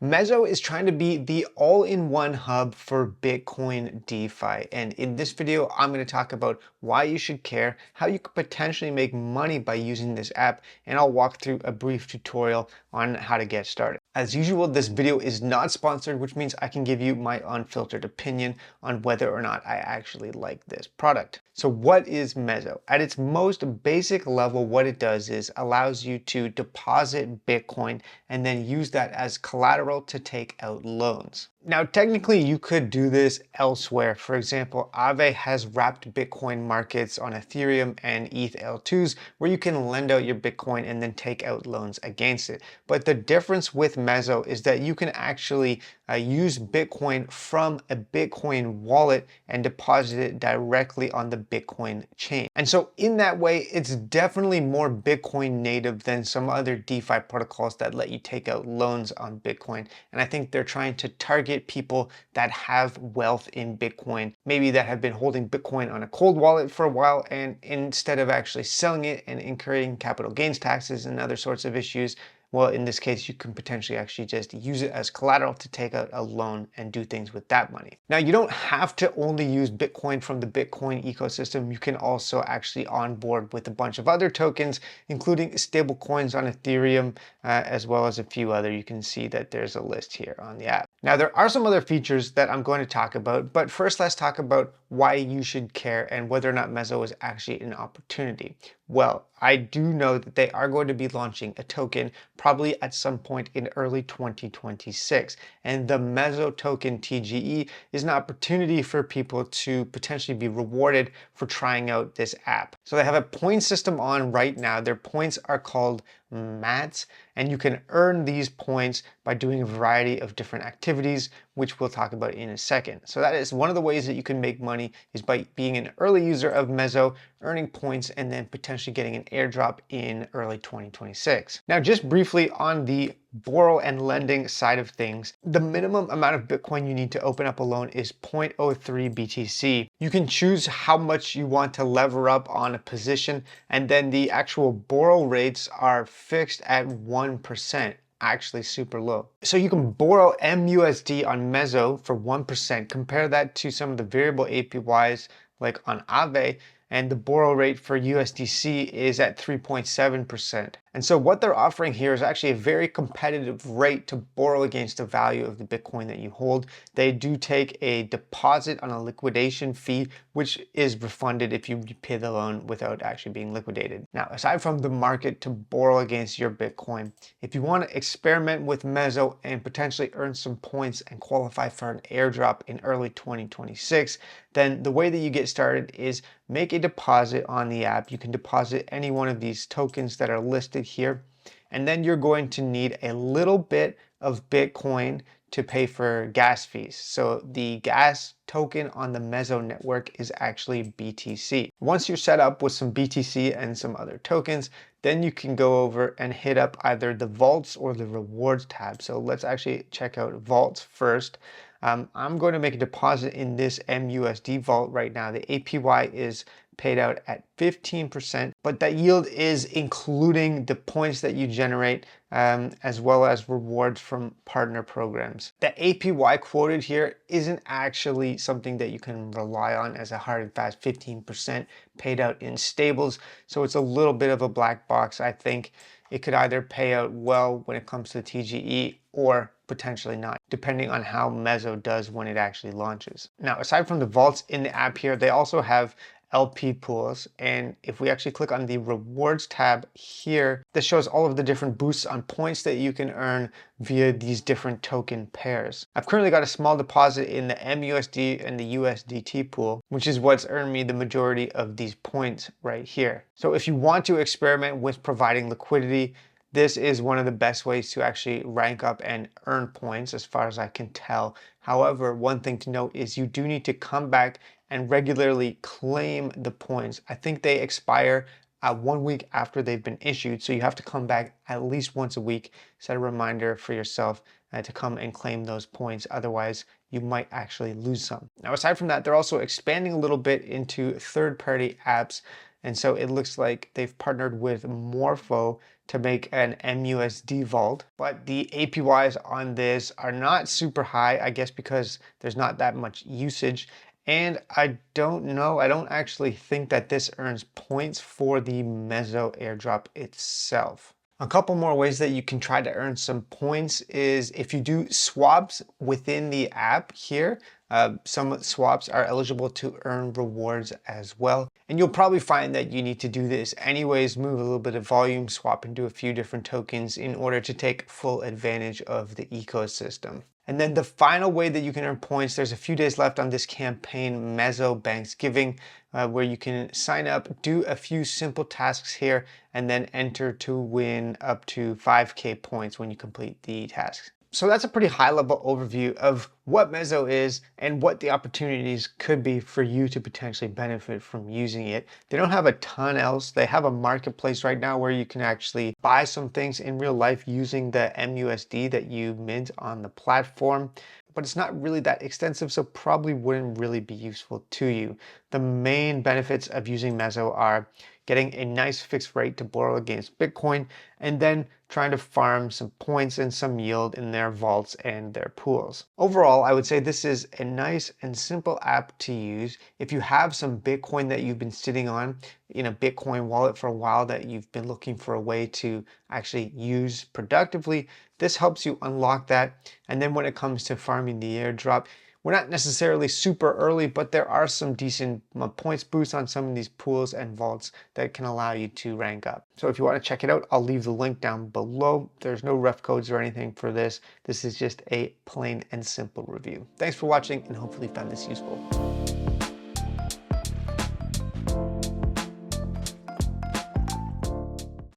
Mezo is trying to be the all-in-one hub for Bitcoin DeFi. And in this video, I'm going to talk about why you should care, how you could potentially make money by using this app, and I'll walk through a brief tutorial on how to get started. As usual, this video is not sponsored, which means I can give you my unfiltered opinion on whether or not I actually like this product. So what is Mezo? At its most basic level, what it does is allows you to deposit Bitcoin and then use that as collateral to take out loans. Now, technically, you could do this elsewhere. For example, Aave has wrapped Bitcoin markets on Ethereum and ETH L2s where you can lend out your Bitcoin and then take out loans against it. But the difference with Mezo is that you can actually use Bitcoin from a Bitcoin wallet and deposit it directly on the Bitcoin chain. And so in that way, it's definitely more Bitcoin native than some other DeFi protocols that let you take out loans on Bitcoin. And I think they're trying to target people that have wealth in Bitcoin, maybe that have been holding Bitcoin on a cold wallet for a while, and instead of actually selling it and incurring capital gains taxes and other sorts of issues, well, in this case, you can potentially actually just use it as collateral to take out a loan and do things with that money. Now, you don't have to only use Bitcoin from the Bitcoin ecosystem. You can also actually onboard with a bunch of other tokens, including stable coins on Ethereum, as well as a few other. You can see that there's a list here on the app. Now, there are some other features that I'm going to talk about, but first let's talk about why you should care and whether or not Mezo is actually an opportunity. Well, I do know that they are going to be launching a token probably at some point in early 2026. And the Mezo token TGE is an opportunity for people to potentially be rewarded for trying out this app. So they have a point system on right now. Their points are called mats, and you can earn these points by doing a variety of different activities, which we'll talk about in a second. So that is one of the ways that you can make money, is by being an early user of Mezo, earning points, and then potentially getting an airdrop in early 2026. Now, just briefly on the borrow and lending side of things, the minimum amount of Bitcoin you need to open up a loan is 0.03 BTC. You can choose how much you want to lever up on a position, and then the actual borrow rates are fixed at 1%. Actually super low. So you can borrow MUSD on Mezo for 1%. Compare that to some of the variable APYs like on Aave, and the borrow rate for USDC is at 3.7%. And so what they're offering here is actually a very competitive rate to borrow against the value of the Bitcoin that you hold. They do take a deposit on a liquidation fee, which is refunded if you pay the loan without actually being liquidated. Now, aside from the market to borrow against your Bitcoin, if you want to experiment with Mezo and potentially earn some points and qualify for an airdrop in early 2026, then the way that you get started is make a deposit on the app. You can deposit any one of these tokens that are listed here, and then you're going to need a little bit of Bitcoin to pay for gas fees. So the gas token on the Mezo network is actually BTC. Once you're set up with some BTC and some other tokens, then you can go over and hit up either the vaults or the rewards tab. So let's actually check out vaults first. I'm going to make a deposit in this MUSD vault right now. The APY is paid out at 15%, but that yield is including the points that you generate, as well as rewards from partner programs. The APY quoted here isn't actually something that you can rely on as a hard and fast 15% paid out in stables. So it's a little bit of a black box. I think it could either pay out well when it comes to TGE or potentially not, depending on how Mezo does when it actually launches. Now, aside from the vaults in the app here, they also have LP pools, and if we actually click on the rewards tab here, this shows all of the different boosts on points that you can earn via these different token pairs. I've currently got a small deposit in the MUSD and the USDT pool, which is what's earned me the majority of these points right here. So if you want to experiment with providing liquidity, this is one of the best ways to actually rank up and earn points as far as I can tell. However, one thing to note is you do need to come back and regularly claim the points. I think they expire 1 week after they've been issued, so you have to come back at least once a week. Set a reminder for yourself to come and claim those points. Otherwise, you might actually lose some. Now, aside from that, they're also expanding a little bit into third-party apps And so it looks like they've partnered with Morpho to make an MUSD vault. But the APYs on this are not super high, I guess because there's not that much usage. And I don't know, I don't actually think that this earns points for the Mezo airdrop itself. A couple more ways that you can try to earn some points is if you do swaps within the app here. Some swaps are eligible to earn rewards as well. And you'll probably find that you need to do this anyways, move a little bit of volume, swap into a few different tokens in order to take full advantage of the ecosystem. And then the final way that you can earn points, there's a few days left on this campaign, Mezo Thanksgiving, where you can sign up, do a few simple tasks here, and then enter to win up to 5K points when you complete the tasks. So that's a pretty high level overview of what Mezo is and what the opportunities could be for you to potentially benefit from using it. They don't have a ton else. They have a marketplace right now where you can actually buy some things in real life using the MUSD that you mint on the platform. But it's not really that extensive, so probably wouldn't really be useful to you. The main benefits of using Mezo are getting a nice fixed rate to borrow against Bitcoin, and then trying to farm some points and some yield in their vaults and their pools. Overall, I would say this is a nice and simple app to use. If you have some Bitcoin that you've been sitting on in a Bitcoin wallet for a while that you've been looking for a way to actually use productively, this helps you unlock that. And then when it comes to farming the airdrop, we're not necessarily super early, but there are some decent points boosts on some of these pools and vaults that can allow you to rank up. So if you want to check it out, I'll leave the link down below. There's no ref codes or anything for this. This is just a plain and simple review. Thanks for watching and hopefully you found this useful.